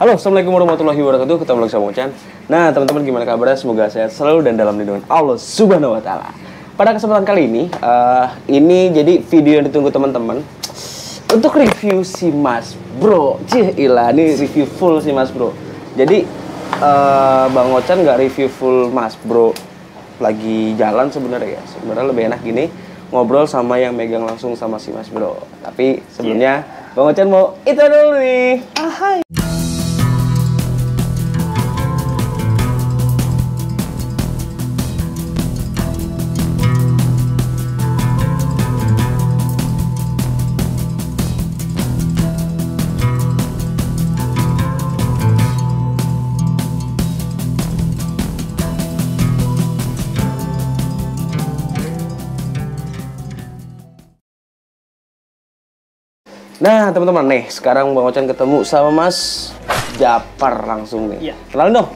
Halo, assalamualaikum warahmatullahi wabarakatuh. Ketemu lagi sama Ochan. Nah, teman-teman gimana kabarnya? Semoga sehat selalu dan dalam lindungan Allah Subhanahu Wa Taala. Pada kesempatan kali ini jadi video yang ditunggu teman-teman untuk review si Mas Bro. Ilah, ini review full si Mas Bro. Jadi Bang Ochan nggak review full Mas Bro lagi jalan sebenarnya ya. Sebenarnya lebih enak gini ngobrol sama yang megang langsung sama si Mas Bro. Tapi sebelumnya Bang Ochan mau itu dulu nih. Hai. Nah teman-teman nih, sekarang Bang Ochan ketemu sama Mas Jafar langsung nih. Ya. Kenalin dong.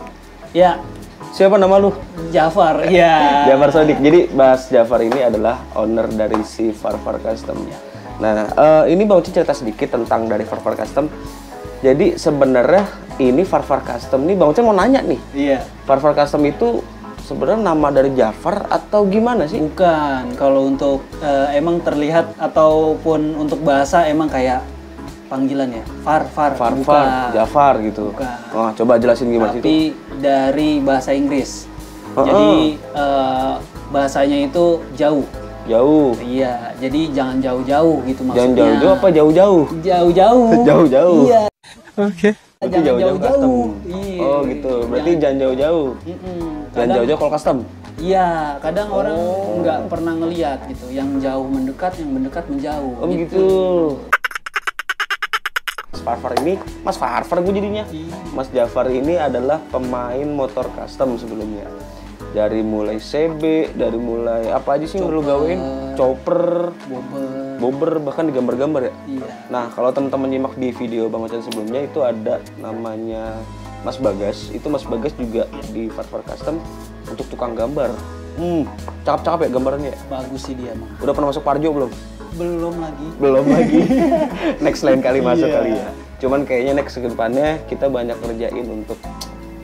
Ya. Siapa nama lu? Jafar. Ya. Jafar Sodik. Jadi Mas Jafar ini adalah owner dari si Farfar Custom. Ya. Nah ini Bang Ochan cerita sedikit tentang dari Farfar Custom. Jadi sebenarnya ini Farfar Custom nih Bang Ochan mau nanya nih. Iya. Farfar Custom itu sebenarnya nama dari Jafar atau gimana sih? Bukan. Kalau untuk emang terlihat ataupun untuk bahasa emang kayak panggilan ya. Farfar. Jafar gitu. Bukan. Oh, coba jelasin gimana sih itu? Tapi dari bahasa Inggris. Jadi bahasanya itu jauh. Jauh. Iya. Jadi jangan jauh-jauh gitu maksudnya. Jangan jauh-jauh apa jauh-jauh? Jauh-jauh. Jauh-jauh. Iya. Oke. Jangan jauh-jauh. Iya. Oh gitu. Berarti jangan jauh-jauh. Jangan jauh-jauh kalau custom. Iya, kadang orang nggak pernah ngelihat gitu. Yang jauh mendekat, yang mendekat menjauh. Oh gitu. Mas Farfar ini, Mas Farfar gue jadinya. Mas Jafar ini adalah pemain motor custom sebelumnya. Dari mulai CB, dari mulai apa aja sih yang lu gawein? Chopper, bobber, bahkan digambar-gambar ya? Iya. Nah, kalau teman-teman nyimak di video Bang Ochan sebelumnya itu ada namanya Mas Bagas. Itu Mas Bagas juga di Farfar Custom untuk tukang gambar. Cakep-cakep ya gambarannya ya? Bagus sih dia mah. Udah pernah masuk Parjo belum? Belum lagi. Belum lagi. Next lain kali masuk Iya. kali ya. Cuman kayaknya next ke depannya kita banyak ngerjain untuk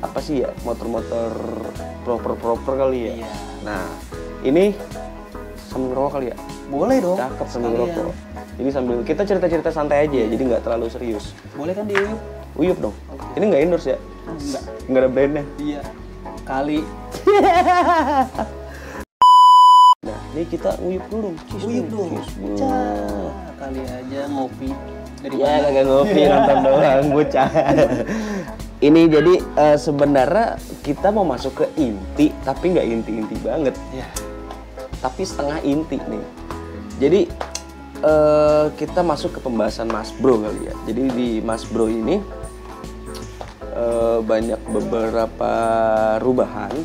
apa sih ya? Motor-motor proper kali ya. Iya. Nah, ini sambil ngerokok kali ya? Boleh dong. Cakep sambil sekalian. ngerokok. Jadi sambil kita cerita-cerita santai aja ya, jadi nggak terlalu serius. Boleh kan di Uyup? Uyup dong. Ini nggak endorse ya? Enggak. Nggak ada brandnya. Iya. Kali. Nah, ini kita uyup dulu. Uyup dong. Cheers, bro. Cah, kali aja ngopi dari Ya, mana? kagak ngopi nonton doang, bocah. Ini jadi sebenarnya kita mau masuk ke inti, tapi nggak inti-inti banget. Iya. Tapi setengah inti nih. Jadi kita masuk ke pembahasan Mas Bro kali ya. Jadi di Mas Bro ini banyak beberapa perubahan.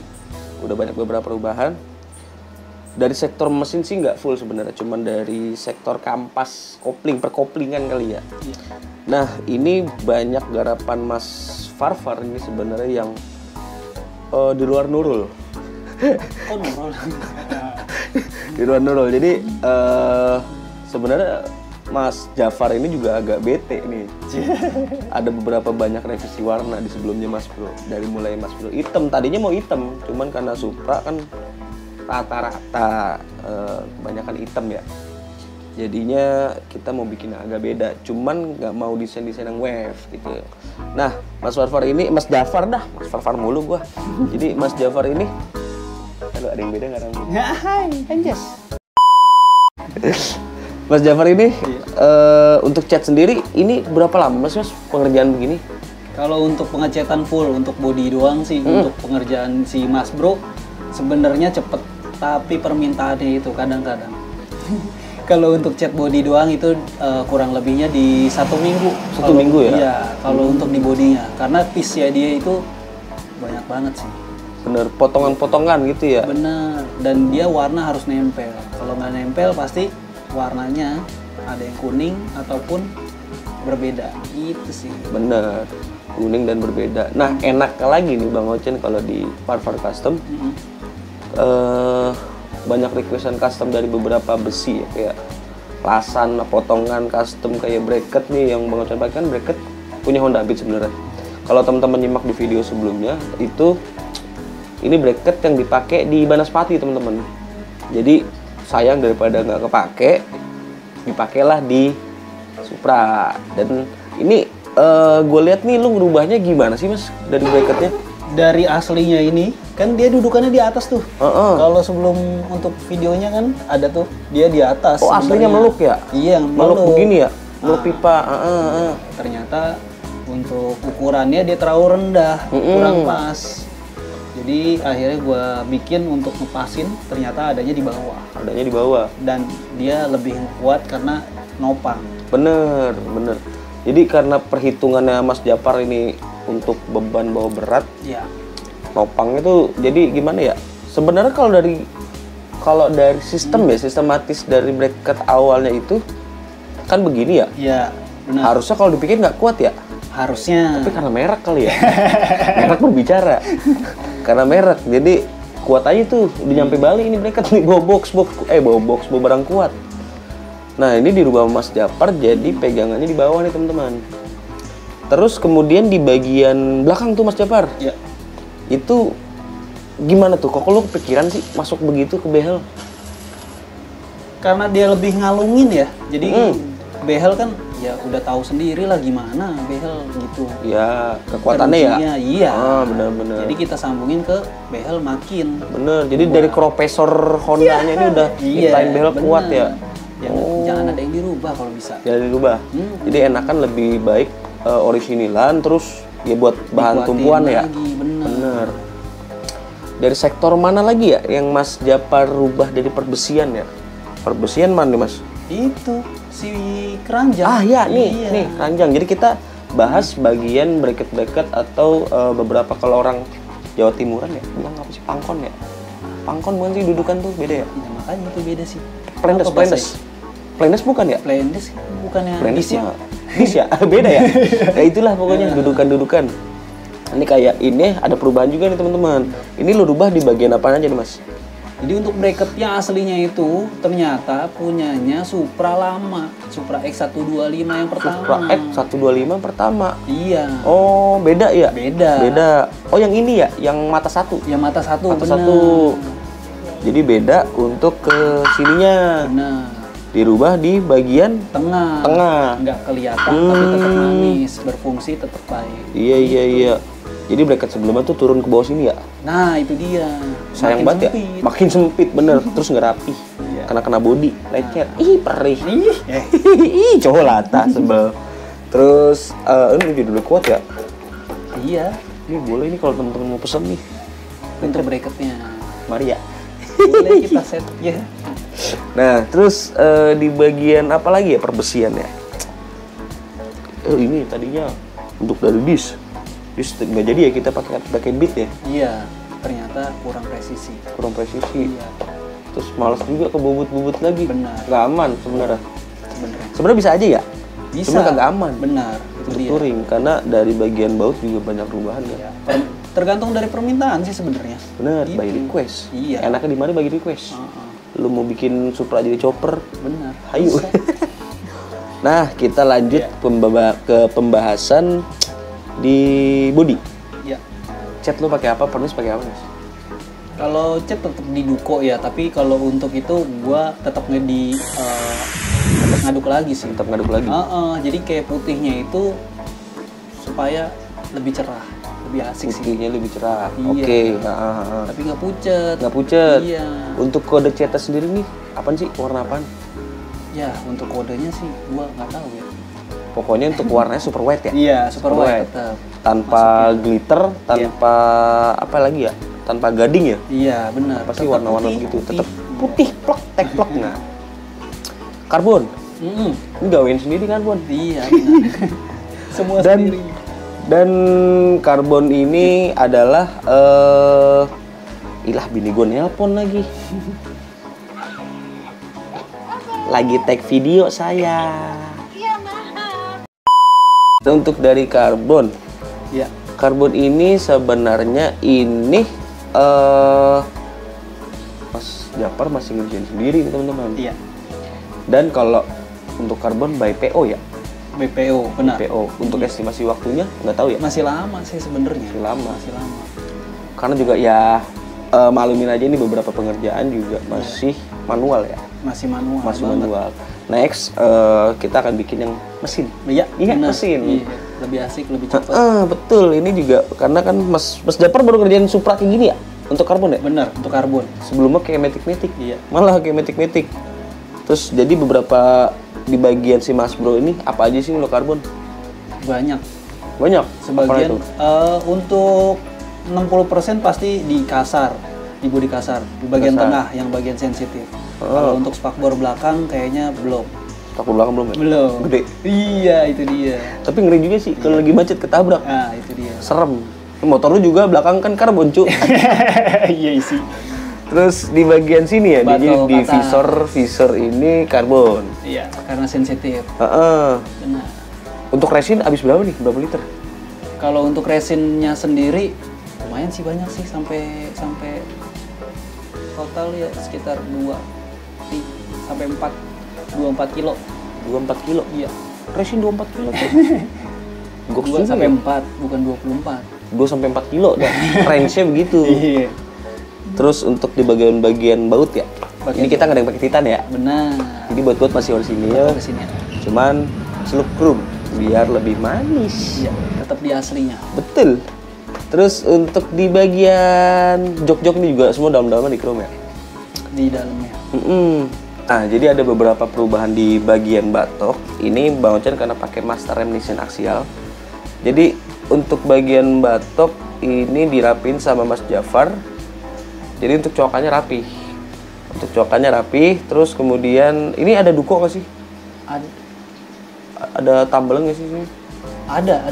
Udah banyak beberapa perubahan. Dari sektor mesin sih nggak full sebenarnya, cuman dari sektor kampas, kopling, perkoplingan kali ya. Iya. Nah, ini banyak garapan Mas Farfar ini sebenarnya yang di luar Nurul. Oh, nurul. Di luar Nurul. Jadi sebenarnya Mas Jafar ini juga agak bete nih. Ada beberapa banyak revisi warna di sebelumnya Mas Bro. Dari mulai Mas Bro hitam, tadinya mau hitam, cuman karena Supra kan rata-rata kebanyakan hitam ya. Jadinya kita mau bikin yang agak beda, cuman nggak mau desain-desain yang wave gitu. Nah, Mas Farfar ini, Mas Jafar dah, Mas Farfar mulu gua. Jadi Mas Jafar ini, aduh ada yang beda nggak rambutnya? Hai, anjas. Mas Jafar ini untuk cat sendiri ini berapa lama Mas pengerjaan begini? Kalau untuk pengecetan full, untuk body doang sih, untuk pengerjaan si Mas Bro sebenarnya cepet, tapi permintaannya itu kadang-kadang. Kalau untuk cat body doang itu kurang lebihnya di 1 minggu. Satu minggu ya? Iya, kalau untuk di bodinya, karena piece-nya dia itu banyak banget sih. Bener, potongan-potongan gitu ya? Bener, dan dia warna harus nempel. Kalau nggak nempel pasti warnanya ada yang kuning ataupun berbeda, gitu sih. Bener, kuning dan berbeda. Nah, enak lagi nih Bang Ochan kalau di Farfar Custom. Banyak requestan custom dari beberapa besi ya, kayak lasan, potongan custom kayak bracket nih yang Bang Ochan pakai kan bracket punya Honda Beat sebenarnya. Kalau teman-teman nyimak di video sebelumnya itu ini bracket yang dipakai di Banaspati teman-teman. Jadi sayang daripada nggak kepake, dipakailah di Supra. Dan ini gue lihat nih lu ngerubahnya gimana sih mas dari bracketnya? Dari aslinya ini kan dia dudukannya di atas tuh. Kalau sebelum untuk videonya kan ada tuh dia di atas. Oh aslinya meluk ya? Iya meluk begini ya? Meluk pipa. Ternyata untuk ukurannya dia terlalu rendah, kurang pas. Jadi akhirnya gue bikin untuk ngepasin, ternyata adanya di bawah. Adanya di bawah. Dan dia lebih kuat karena nopang. Bener. Jadi karena perhitungannya Mas Japar ini untuk beban bawa berat, ya. nopang itu jadi gimana ya? Sebenarnya kalau dari sistematis dari bracket awalnya itu kan begini ya? Iya, benar. Harusnya kalau dipikir nggak kuat ya? Harusnya. Tapi karena merek kali ya? Merek berbicara. Karena merek, jadi kuat aja tuh. Udah nyampe Bali ini bracket nih, bawa barang kuat. Nah ini dirubah Mas Japar jadi pegangannya di bawah nih teman-teman. Terus kemudian di bagian belakang tuh Mas Japar, ya. Itu gimana tuh? Kok lu kepikiran sih masuk begitu ke behel? Karena dia lebih ngalungin ya, jadi behel kan ya udah tahu sendiri lah gimana behel gitu. Ya kekuatannya ya. Iya. Benar. Jadi kita sambungin ke behel makin. Bener. Jadi dari kompresor Hondanya ini udah nyiptain behel kuat ya. Jangan ada yang dirubah kalau bisa. Jangan dirubah. Jadi enakan lebih baik orisinilan terus ya buat bahan tumpuan ya. Bener. Dari sektor mana lagi ya yang Mas Japar rubah dari perbesian ya? Perbesian mana nih Mas? Itu si keranjang. Nih keranjang. Jadi kita bahas bagian bracket atau beberapa kalau orang Jawa Timuran ya, bilang apa sih pangkon ya? Pangkon bukan sih dudukan tuh beda ya? Ya makanya itu beda sih. Plendes bukan ya? Plendes bukannya bis ya? Bis ya? Beda ya? Ya itulah pokoknya dudukan-dudukan. Ini kayak ini ada perubahan juga nih teman-teman. Ini lu rubah di bagian apa aja nih Mas? Jadi untuk bracketnya aslinya itu ternyata punyanya Supra lama, Supra X125 yang pertama. Supra X125 pertama. Iya. Oh beda ya? Beda. Oh yang ini ya? Yang mata satu? Yang mata satu. Jadi beda untuk ke sininya. Benar. Dirubah di bagian tengah. Nggak kelihatan tapi tetap manis, berfungsi tetap baik. Iya. Jadi bracket sebelumnya tuh turun ke bawah sini ya? Nah itu dia. Sayang banget ya, makin sempit bener, terus nggak rapi. Karena kena body, lecet. Ih perih. Ih cowok lata sebel. Terus ini udah kuat ya? Iya. Ini boleh nih kalau teman-teman mau pesen nih. Untuk bracketnya. Mari ya. Boleh kita set ya. Nah terus di bagian apa lagi ya perbesian ya? Ini tadinya untuk dari disk nggak jadi ya kita pakai bit ya? Iya, ternyata kurang presisi. Iya. Terus malas juga ke bubut lagi. Benar. Nggak aman sebenarnya. Sebenarnya bisa aja ya? Bisa. Cuma kagak aman. Benar. Itu touring karena dari bagian baut juga banyak perubahan ya. Tergantung dari permintaan sih sebenarnya. Benar, by request. Iya. Enaknya di mana by request? Lu mau bikin Supra jadi chopper? Benar. Ayo. Nah, kita lanjut ke pembahasan di body. Iya. Cat lu pakai apa? Pernis pakai apa, Mas? Kalau cat tetap di Duko ya, tapi kalau untuk itu gua tetap tetap ngaduk lagi sih. Tetap ngaduk lagi. Jadi kayak putihnya itu supaya lebih cerah, lebih asik sih. Putihnya lebih cerah. Iya. Oke. Tapi nggak pucet. Nggak pucet. Iya. Untuk kode catnya sendiri nih, apaan sih? Warna apaan? Ya, untuk kodenya sih gua nggak tahu ya. Pokoknya untuk warnanya super white ya? Iya, super white tetap. Tanpa glitter, tanpa apa lagi ya? Tanpa gading ya? Iya, benar. Pasti warna-warna begitu, tetap putih, plek, tek plek. Nah, karbon. Ini gawain sendiri karbon. Iya, benar. Semua sendiri. Dan karbon ini adalah bini gue nelpon lagi. Lagi tag video saya. Untuk dari karbon, ya. Karbon ini sebenarnya ini Mas Japar masih ngerjain sendiri nih teman-teman. Iya. Dan kalau untuk karbon by PO ya, BPO, benar. BPO. Untuk estimasi waktunya nggak tahu ya. Masih lama sih sebenarnya. Masih lama. Masih lama. Karena juga ya maklumin aja ini beberapa pengerjaan juga masih manual ya. Masih manual. Masih banget. manual. Next kita akan bikin yang mesin. Iya, benar. mesin. Iya. Lebih asik, lebih cepat. Betul. Ini juga karena kan Mas Japar baru kerjain Supra kayak gini ya untuk karbon ya. Benar, untuk karbon. Sebelumnya kayak Matic. Iya. Malah kayak Matic. Terus jadi beberapa di bagian si Mas Bro ini apa aja sih untuk karbon? Banyak. Apa Sebagian itu? untuk 60% pasti di kasar, di bodi kasar, di bagian Kasar. tengah yang bagian sensitif. Kalau untuk spakbor belakang kayaknya belum. Takut belakang belum ya? Belum. Gede. Iya, itu dia. Tapi ngeri juga sih kalau lagi macet ketabrak. Nah, itu dia. Serem. Motor lu juga belakang kan karbon, cu. Iya sih. Terus di bagian sini ya, jadi Batok di atas. visor ini karbon. Iya, karena sensitif. Heeh. Benar. Untuk resin habis berapa nih? Berapa liter? Kalau untuk resinnya sendiri lumayan sih, banyak sih, sampai total ya sekitar 24 kilo. 24 kilo. Iya. Resin 24 kilo tuh. Gok 2 sampai 4, bukan 24. 2 sampai 4 kilo dah. Range-nya begitu. Iya. Terus untuk di bagian-bagian baut ya. Bagian Ini kita nggak ada yang pakai titan ya. Benar. Jadi baut-baut masih orisinil. Ke sini. Cuman celup chrome biar lebih manis. Iya, tetap di aslinya. Betul. Terus untuk di bagian jok-jok ini juga semua dalam-dalamnya di chrome ya. Di dalamnya. Nah, jadi ada beberapa perubahan di bagian batok. Ini Bang Ocen karena pakai master rem Nissin aksial. Jadi untuk bagian batok ini dirapin sama Mas Jafar. Jadi untuk cokannya rapi. Terus kemudian ini ada duko nggak sih? Ada tambeleng nggak sih? Ada.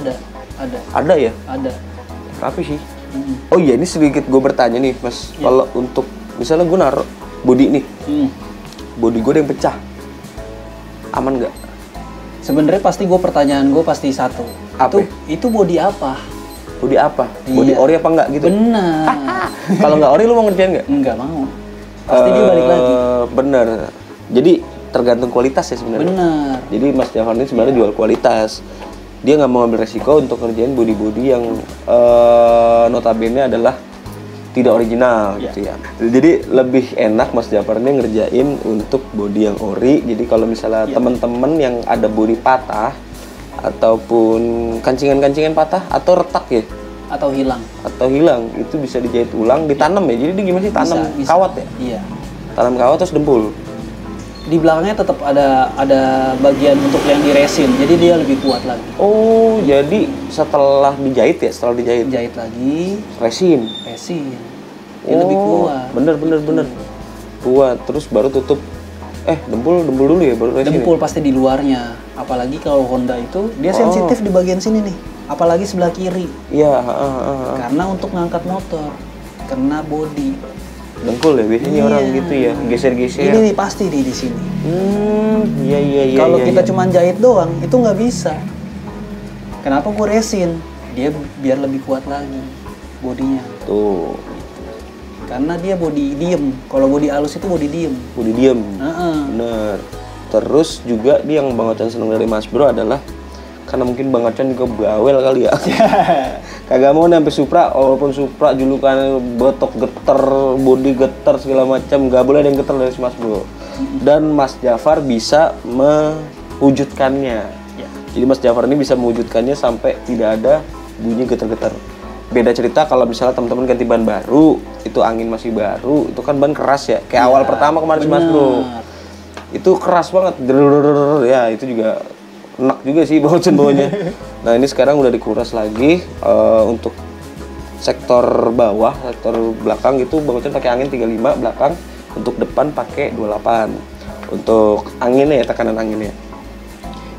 Ada ya? Ada. Rapi sih. Oh iya, ini sedikit gue bertanya nih, Mas. Kalau untuk misalnya gue naruh bodi nih, bodi gue ada yang pecah, aman nggak? Sebenarnya pertanyaan gue pasti satu. Apa? Itu bodi apa? Bodi apa? Bodi Iya. ori apa enggak gitu? Benar. Kalau nggak ori lu mau ngerjain nggak? Enggak mau. Pasti dia balik lagi. Bener. Jadi tergantung kualitas ya sebenarnya. Benar. Jadi Mas Jafar ini sebenarnya jual kualitas. Dia nggak mau ambil resiko untuk ngerjain bodi-bodi yang notabene adalah tidak original gitu ya. Jadi lebih enak Mas Jafar ini ngerjain untuk bodi yang ori. Jadi kalau misalnya teman-teman yang ada bodi patah ataupun kancingan-kancingan patah atau retak ya, Atau hilang. itu bisa dijahit ulang, ditanam ya. Jadi dia gimana sih, tanam Bisa. kawat ya? Iya. Tanam kawat terus dempul. Di belakangnya tetap ada bagian untuk yang di resin. Jadi dia lebih kuat lagi. Oh, jadi setelah dijahit ya, Jahit lagi resin. resin. Dia lebih kuat. Bener. Kuat, terus baru tutup. Dempul dulu ya, baru resin. Dempul pasti di luarnya. Apalagi kalau Honda itu dia sensitif di bagian sini nih. Apalagi sebelah kiri. Iya, Karena untuk ngangkat motor, kena bodi. dengkul ya biasanya orang gitu ya, geser-geser. Ini nih pasti di sini. Iya. Kalau kita cuma jahit doang, itu nggak bisa. Kenapa gue resin? Dia biar lebih kuat lagi bodinya. Tuh, Karena dia bodi diem. Kalau bodi halus itu bodi diem. bodi diem. Heeh. Bener. Terus juga dia yang Bang Ocen seneng dari Mas Bro adalah karena mungkin Bang Ocen juga bawel kali ya. Kagak mau sampai Supra, walaupun Supra julukan botok geter, bodi geter segala macam, nggak boleh ada yang geter dari Mas Bro. Dan Mas Jafar bisa mewujudkannya. Jadi Mas Jafar ini bisa mewujudkannya sampai tidak ada bunyi geter-geter. Beda cerita kalau misalnya teman-teman ganti ban baru, itu angin masih baru, itu kan ban keras ya. Kayak awal pertama kemarin si Mas Bro. Itu keras banget. Ya, itu juga enak juga sih bawanya. Nah, ini sekarang udah dikuras lagi untuk sektor bawah, sektor belakang itu Bang Ocen pakai angin 35 belakang, untuk depan pakai 28. Untuk anginnya ya, tekanan anginnya.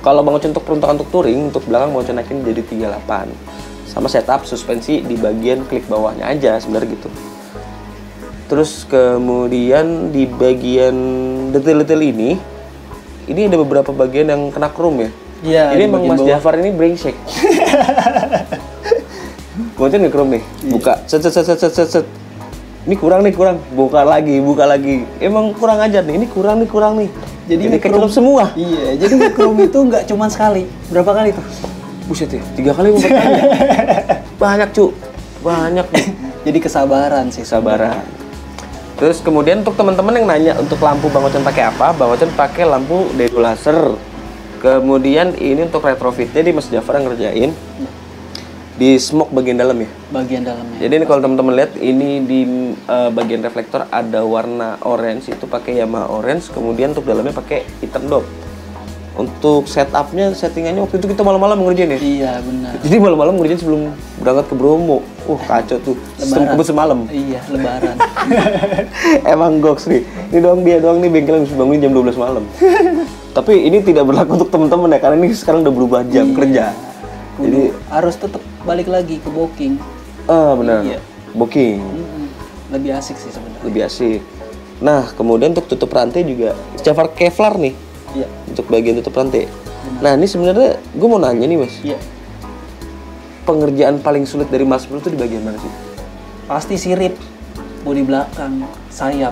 Kalau Bang Ocen untuk peruntukan untuk touring, untuk belakang Bang Ocen naikin jadi 38. Sama setup suspensi di bagian klik bawahnya aja sebenarnya gitu. Terus kemudian di bagian detail-detail ini ada beberapa bagian yang kena chrome ya. Iya. Ini emang Mas Jafar ini brengsek. Bang Ocen nge-chrome nih, buka, set. Ini kurang. Buka lagi. Emang kurang ajar nih, ini kurang nih. Jadi kecelap semua. Iya, jadi nge-chrome itu nggak cuma sekali. Berapa kali tuh? Buset ya, 3 kali 4 kali. Banyak cu, banyak nih. Jadi kesabaran sih. Sabaran. Terus kemudian untuk teman-teman yang nanya untuk lampu Bang Ocon pakai apa? Bang Ocon pakai lampu dedo laser. Kemudian ini untuk retrofitnya di Mas Jafar yang ngerjain di smoke bagian dalam ya. Bagian dalamnya. Jadi ini kalau teman-teman lihat ini di bagian reflektor ada warna orange, itu pakai Yamaha orange. Kemudian untuk dalamnya pakai hitam dop. Untuk setupnya, settingannya waktu itu kita malam-malam ngerjain ya. Iya benar. Jadi malam-malam ngerjain sebelum berangkat ke Bromo. Kacau tuh. Sistem kebut semalam. Iya, lebaran. Emang goks nih. Ini doang dia doang nih bengkel yang bisa bangunin jam 12 malam. Tapi ini tidak berlaku untuk teman-teman ya, karena ini sekarang udah berubah jam kerja. Jadi harus tetap balik lagi ke booking. benar. Iya. Booking. Lebih asik sih sebenarnya. Lebih asik. Nah, kemudian untuk tutup rantai juga Jafar Kevlar nih. Iya. Untuk bagian tutup rantai. Nah, ini sebenarnya gue mau nanya nih, Mas. Iya. Pengerjaan paling sulit dari Mas Bro itu di bagian mana sih? Pasti sirip, bodi belakang, sayap.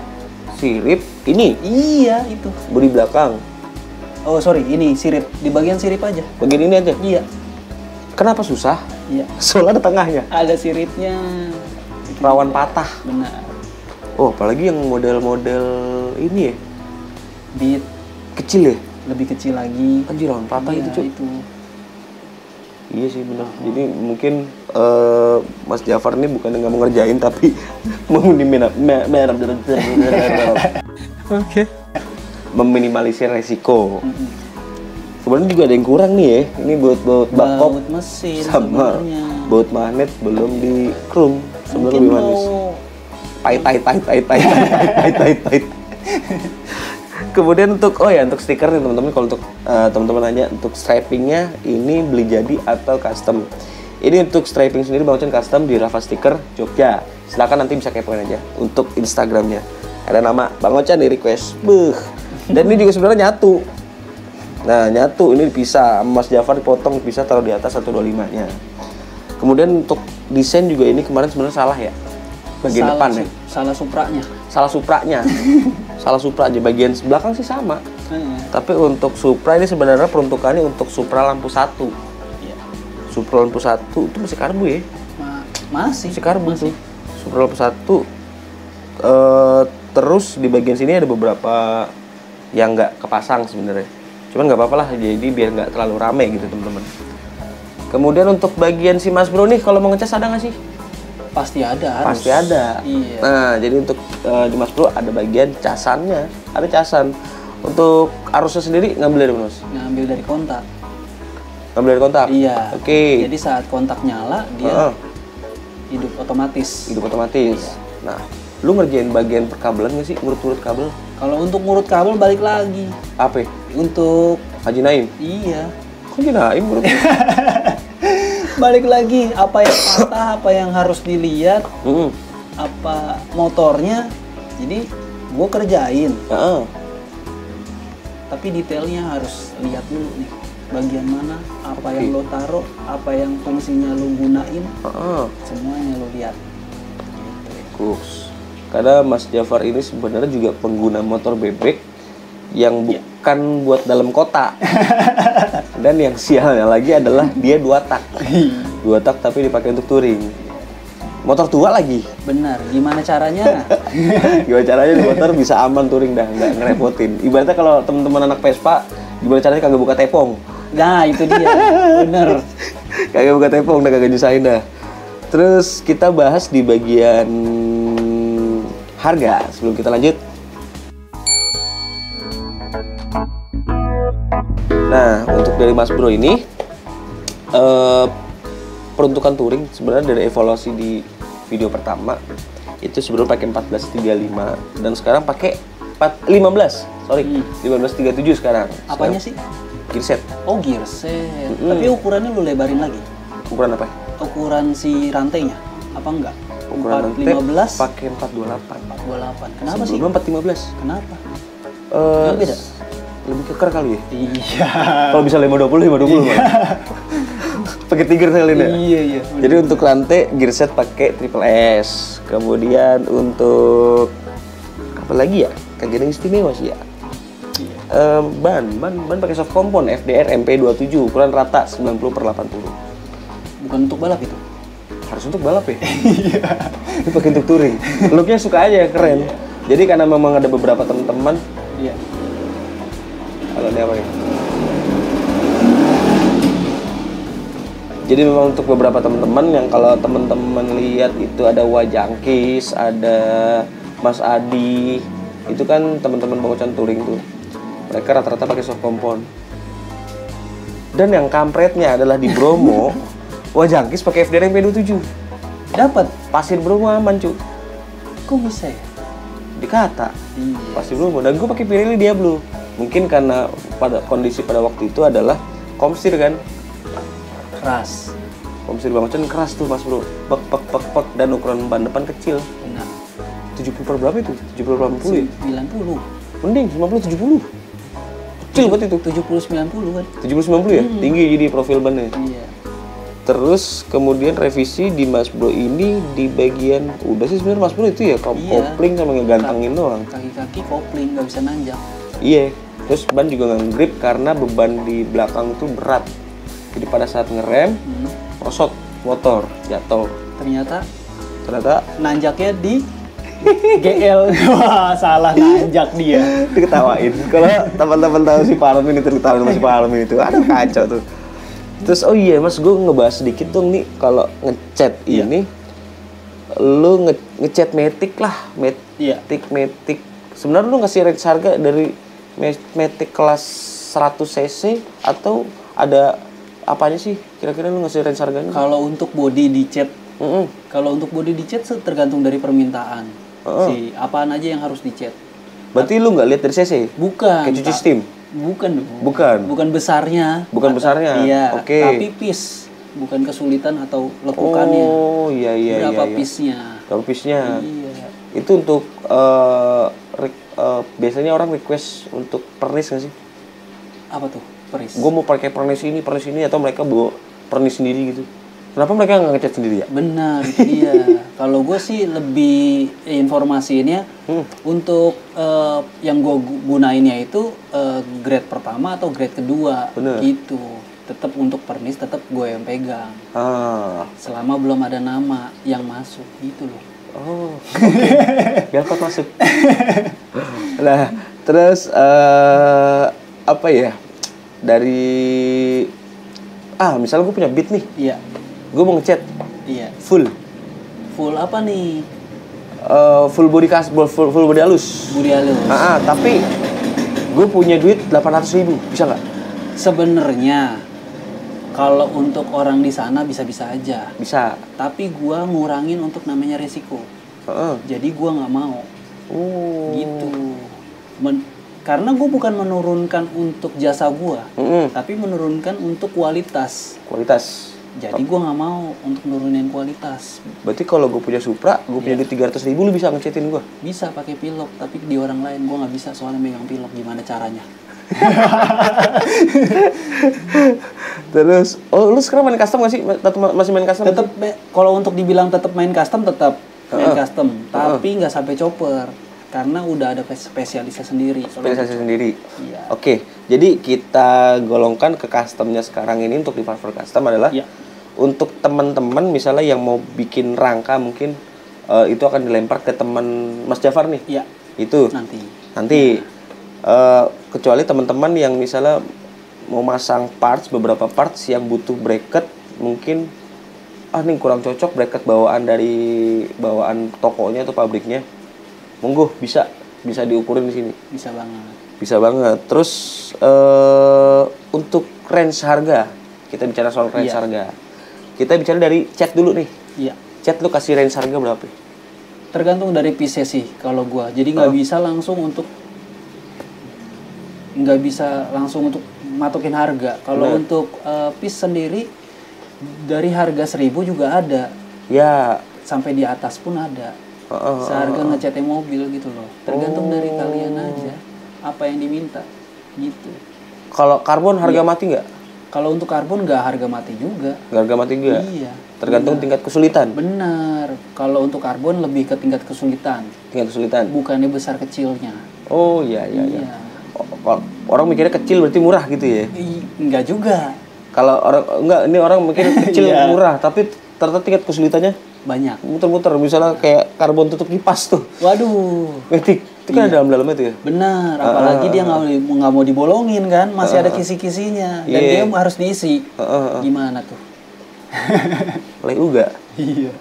Sirip ini, Iya itu. bodi belakang. Oh sorry, ini sirip. Di bagian sirip aja. Bagian ini aja. Iya. Kenapa susah? Iya. Soalnya ada tengahnya. Ada siripnya. Rawan patah. Benar. Oh, apalagi yang model-model ini ya. Beat Kecil ya. lebih kecil lagi. Anjir, rawan patah Iya, itu, cuy. itu. Iya sih benar. Jadi mungkin Mas Jafar ini bukan nggak mau ngerjain tapi mau meminimalisir resiko. Kemudian juga ada yang kurang nih ya. Ini baut bakop Baut mesin sama sebenarnya. baut magnet belum di chrome. Sebenarnya Mungkin lebih manis. Pahit. Kemudian untuk untuk stiker nih teman-teman, kalau untuk teman-teman nanya untuk stripingnya ini beli jadi atau custom. Ini untuk striping sendiri Bang Ocon custom di Rafa Stiker Jogja. Silakan nanti bisa kepoin aja untuk Instagramnya. Ada nama Bang Ocon di request. Dan ini juga sebenarnya nyatu. Nah, nyatu ini dipisah, Mas Jafar dipotong dipisah taruh di atas 125-nya. Kemudian untuk desain juga ini kemarin sebenarnya salah ya. Bagian depan ya. Salah supranya. Salah supranya. Salah supra aja, bagian belakang sih sama. Tapi untuk supra ini sebenarnya peruntukannya untuk supra lampu 1. Iya. Supra lampu 1 itu masih karbu ya? Masih. Masih karbu tuh. Supra lampu 1 terus di bagian sini ada beberapa yang nggak kepasang sebenarnya. Cuman nggak apa-apa lah, jadi biar nggak terlalu rame gitu teman-teman. Kemudian untuk bagian si Mas Bro nih, kalau mau ngecas ada nggak sih? Pasti ada. Harus. Pasti ada. Iya. Nah, jadi untuk di Mas Bro ada bagian casannya, ada casan. Untuk arusnya sendiri ngambil dari mana, Mas? Ngambil dari kontak. Ngambil dari kontak? Iya. Oke. Jadi saat kontak nyala dia hidup otomatis. Hidup otomatis. Iya. Nah, lu ngerjain bagian perkabelan nggak sih? Ngurut-ngurut kabel? Kalau untuk ngurut kabel balik lagi. Apa? Untuk Haji Naim? iya. Kok Haji Naim ngurut? Balik lagi apa yang patah, apa yang harus dilihat, apa motornya. Jadi gue kerjain. Tapi detailnya harus lihat dulu nih. Bagian mana, apa yang lo taruh, apa yang fungsinya lo gunain. Semuanya lo lihat. Bagus. Karena Mas Jafar ini sebenarnya juga pengguna motor bebek yang bukan buat dalam kota. Dan yang sialnya lagi adalah dia 2 tak. 2 tak tapi dipakai untuk touring. Motor tua lagi. Benar, gimana caranya? Gimana caranya di motor bisa aman touring dah, nggak ngerepotin. Ibaratnya kalau teman-teman anak Vespa, gimana caranya kagak buka tepong. Nah, itu dia. Bener. Kagak buka tepong dah, kagak nyusahin dah. Terus kita bahas di bagian harga sebelum kita lanjut. Nah, untuk dari Mas Bro ini peruntukan touring sebenarnya dari evaluasi di video pertama itu sebelum pakai 1435 dan sekarang pakai 1537 sekarang. Apanya sih? Gearset. Oh, gearset. Tapi ukurannya lu lebarin lagi. Ukuran apa? Ukuran si rantainya apa enggak? Ukuran 415 pakai 428. 428. Kenapa sih? Sebelumnya 415. Kenapa? Nggak beda? Lebih keker kali ya? Iya. Kalau bisa 520 malah. Pakai tiger sekali ya? Iya. Jadi untuk rantai gearset pakai triple S. Kemudian untuk apa lagi ya? Kagak ada yang istimewa sih ya. Iya. ban pakai soft compound FDR MP27 ukuran rata 90/80. Bukan untuk balap itu. Harus untuk balap ya? Ini pakai untuk touring. Looknya suka aja, keren. Jadi karena memang ada beberapa teman-teman. Iya. Kalau ini apa nih? Jadi memang untuk beberapa teman-teman yang kalau teman-teman lihat itu ada Wajangkis, ada Mas Adi, itu kan teman-teman Bangkocan touring tuh. Mereka rata-rata pakai soft compound. Dan yang kampretnya adalah di Bromo, Wajangkis pakai FDR MP27. Dapat Pasir Bromo aman, cu. kok bisa ya? Dikata. Iya. Pasir Bromo. Dan gue pakai Pirelli Diablo. Mungkin karena pada kondisi pada waktu itu adalah komstir kan. Keras. Komstir Bangkocan keras tuh Mas Bro. Pek dan ukuran ban depan kecil. Benar. 70 per berapa itu? 70/80 ya? 90. Mending 50/70. Kecil banget itu. 70-90 kan? 70/90 ya? Tinggi jadi profil bannya. Iya. Terus kemudian revisi di Mas Bro ini di bagian udah sih sebenarnya Mas Bro itu ya kopling sama ngegantengin doang. Kaki-kaki kopling nggak bisa nanjak. Iya. Terus ban juga nggak grip karena beban di belakang itu berat. Jadi pada saat ngerem, rosot motor jatuh. Ternyata nanjaknya di GL. Wah, salah nanjak dia. Diketawain. Kalau teman-teman tahu si Parmin itu ketahuan sama si Parmin itu, aduh kacau tuh. Terus oh iya Mas, gue ngebahas sedikit dong nih kalau ngecat ini, lu ngecat Matic lah, Matic. Sebenarnya lu ngasih range harga dari Matic kelas 100 cc atau ada apanya sih? Kira-kira lu ngasih range harganya? Kalau untuk body dicat, tergantung dari permintaan. Si apaan aja yang harus dicat. Berarti lu nggak lihat dari cc? Bukan. Kayak cuci steam? Bukan. Bukan besarnya. Bukan besarnya. Iya. Oke. Tapi piece, bukan kesulitan atau lekukannya. Oh iya. Berapa piece-nya? Berapa piece-nya? Iya. Itu untuk biasanya orang request untuk pernis nggak sih? Apa tuh? Peris. Gue mau pakai pernis ini atau mereka bawa pernis sendiri gitu. Kenapa mereka nggak ngecat sendiri ya? Benar, itu dia. Kalau gue sih lebih informasinya untuk yang gue gunainnya itu grade pertama atau grade kedua. Bener. Gitu. Tetap untuk pernis tetap gue yang pegang. Selama belum ada nama yang masuk gitu loh. Oh, biar kau masuk. Nah, terus apa ya? Dari misalnya gue punya Beat nih. Iya. Gue mau ngecat. Iya. Full apa nih? Full body full body halus. Body halus. Tapi gue punya duit 800.000, bisa nggak? Sebenarnya kalau untuk orang di sana bisa-bisa aja. Bisa. Tapi gue ngurangin untuk namanya resiko. Jadi gue nggak mau. Oh. Gitu. Karena gue bukan menurunkan untuk jasa gue, tapi menurunkan untuk kualitas. Jadi gue nggak mau untuk nurunin kualitas. Berarti kalau gue punya Supra, gue punya duit 300.000, lu bisa ngecatin gue? Bisa pakai pilok, tapi di orang lain gue nggak bisa soalnya megang pilok. Gimana caranya? Terus, lu sekarang main custom nggak sih? Masih main custom? Tetap, kalau untuk dibilang tetap main custom, tetap main custom, tapi nggak sampai chopper. Karena udah ada spesialisnya sendiri. Iya. Oke, jadi kita golongkan ke customnya sekarang ini untuk di Farver Custom adalah untuk teman-teman misalnya yang mau bikin rangka mungkin itu akan dilempar ke teman Mas Jafar nih. Iya. Itu nanti kecuali teman-teman yang misalnya mau masang beberapa parts yang butuh bracket, mungkin nih kurang cocok bracket bawaan tokonya atau pabriknya. Monggo bisa diukurin di sini. Bisa banget. Terus untuk range harga, kita bicara soal range harga. Kita bicara dari cat dulu nih. Iya. Cat lu kasih range harga berapa? Tergantung dari piece sih kalau gua. Jadi nggak bisa langsung untuk matokin harga. Kalau untuk piece sendiri dari harga 1.000 juga ada. Ya. Sampai di atas pun ada. Seharga ngecatnya mobil gitu loh. Tergantung dari kalian aja apa yang diminta gitu. Kalau karbon harga mati nggak? Kalau untuk karbon nggak harga mati juga. Nggak harga mati juga? Iya. Tergantung tingkat kesulitan? Benar. Kalau untuk karbon lebih ke tingkat kesulitan. Tingkat kesulitan? Bukannya besar kecilnya. Oh iya. orang mikirnya kecil berarti murah gitu ya. Enggak juga. Kalau ini orang mikir kecil Iya. murah, tapi ternyata tingkat kesulitannya Banyak. muter-muter. Misalnya kayak karbon tutup kipas tuh. Waduh. Metik, itu kan ada dalam-dalamnya tuh ya. Benar, apalagi dia nggak mau dibolongin kan, masih ada kisi-kisinya dan Iya. dia harus diisi. Gimana tuh? Oleh Uga. Iya.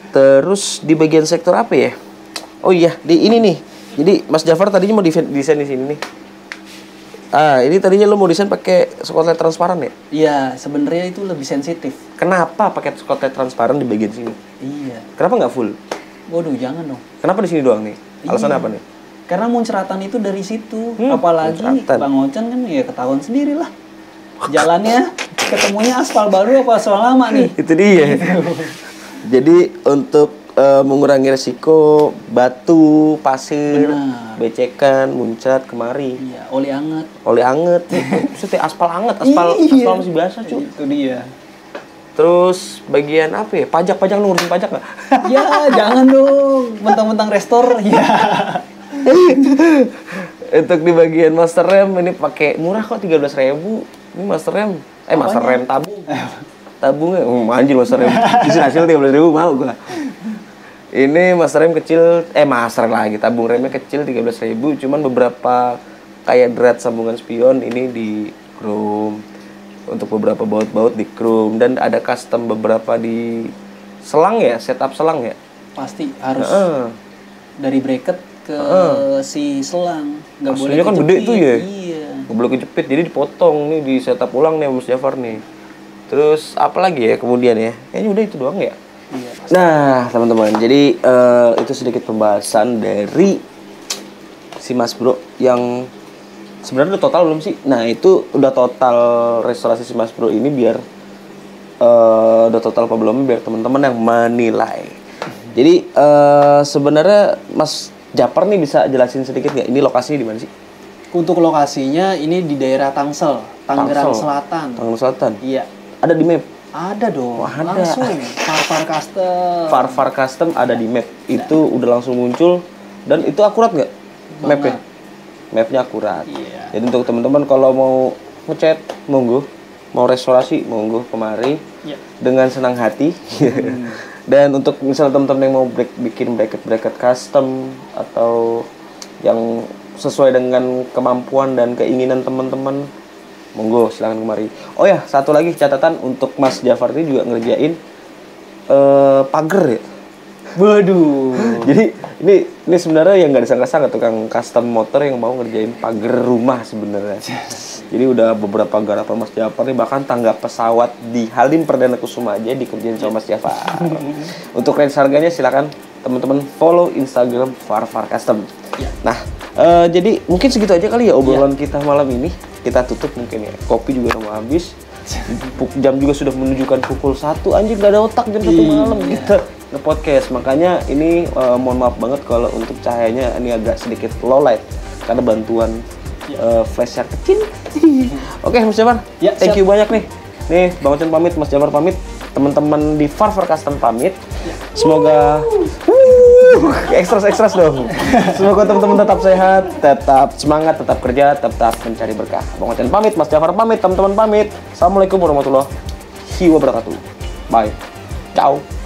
Terus di bagian sektor apa ya? Oh iya, di ini nih. Jadi Mas Jafar tadinya mau desain di sini nih. Ini tadinya lo mau desain pakai spotlight transparan ya? Iya, sebenarnya itu lebih sensitif. Kenapa pakai spotlight transparan di bagian sini? Iya. Kenapa nggak full? Waduh, jangan dong. Kenapa di sini doang nih? Alasannya apa nih? Karena munceratan itu dari situ. Apalagi munceratan. Bang Ochan kan ya ketahuan sendiri lah. Jalannya ketemunya aspal baru apa aspal lama nih? Itu dia. Jadi untuk mengurangi resiko batu, pasir, Benar. becekan, muncrat kemari. Iya, oli anget. Oli anget, maksudnya aspal anget, aspal masih biasa cuy. Itu dia. Terus bagian apa ya? Pajak lu ngurusin pajak nggak? Ya, jangan dong. Mentang-mentang restor. Ya. Untuk di bagian master rem ini pakai murah kok 13.000. Ini master rem. Master rem tabung. Tabungnya anjir master rem. Isi hasil 13.000 mau gua. Ini master rem kecil, master lagi, tabung remnya kecil 13.000, cuman beberapa kayak drat sambungan spion ini di chrome. Untuk beberapa baut-baut di chrome dan ada custom beberapa di selang ya, setup selang ya. Pasti harus dari bracket ke si selang. Nggak boleh Aslinya kan gede kejepit. tuh ya. Iya. Nggak boleh kejepit, jadi dipotong nih, di setup ulang nih Mas Jafar nih. Terus apa lagi ya kemudian ya? Kayaknya udah itu doang ya. Iya. Nah teman-teman, jadi itu sedikit pembahasan dari si Mas Bro yang sebenarnya udah total belum sih? Nah itu udah total restorasi si Mas Bro ini biar udah total apa belum biar teman-teman yang menilai. Jadi sebenarnya Mas Jafar nih bisa jelasin sedikit nggak? Ini lokasinya di mana sih? Untuk lokasinya ini di daerah Tangsel, Tangerang Selatan. Tangerang Selatan. Iya. Ada di map. Ada dong. Ada. Langsung. Farfar Custom. Farfar Custom ada di map. Itu udah langsung muncul dan itu akurat nggak mapnya? Mapnya akurat. Iya. Jadi untuk teman-teman kalau mau ngecat monggo, mau restorasi monggo kemari dengan senang hati. Dan untuk misalnya teman-teman yang mau bikin bracket custom atau yang sesuai dengan kemampuan dan keinginan teman-teman, monggo silakan kemari. Oh ya, satu lagi catatan untuk Mas Jafar ini juga ngerjain pagar ya. Waduh. Jadi ini sebenarnya yang nggak disangka-sangka tukang custom motor yang mau ngerjain pagar rumah sebenarnya. Jadi udah beberapa garapan Mas Jafar nih, bahkan tangga pesawat di Halim Perdana Kusuma aja dikerjain sama Mas Jafar. Untuk range harganya silakan teman-teman follow Instagram Farfar Custom. Nah, jadi mungkin segitu aja kali ya obrolan kita malam ini. Kita tutup mungkin ya. Kopi juga udah mau habis. Jam juga sudah menunjukkan pukul 1. Anjir gak ada otak jam 1 malam kita nge-podcast. Makanya ini mohon maaf banget kalau untuk cahayanya ini agak sedikit low light karena bantuan flash yang kecil. Oke, Mas Jafar. Thank you banyak nih. Nih, Bang Ochan pamit, Mas Jafar pamit, teman-teman di Farfar Custom pamit. Semoga ekstras dong. Semoga teman-teman tetap sehat, tetap semangat, tetap kerja, tetap mencari berkah. Bang Ochan pamit, Mas Jafar pamit, teman-teman pamit. Assalamualaikum warahmatullahi wabarakatuh. Bye. Ciao.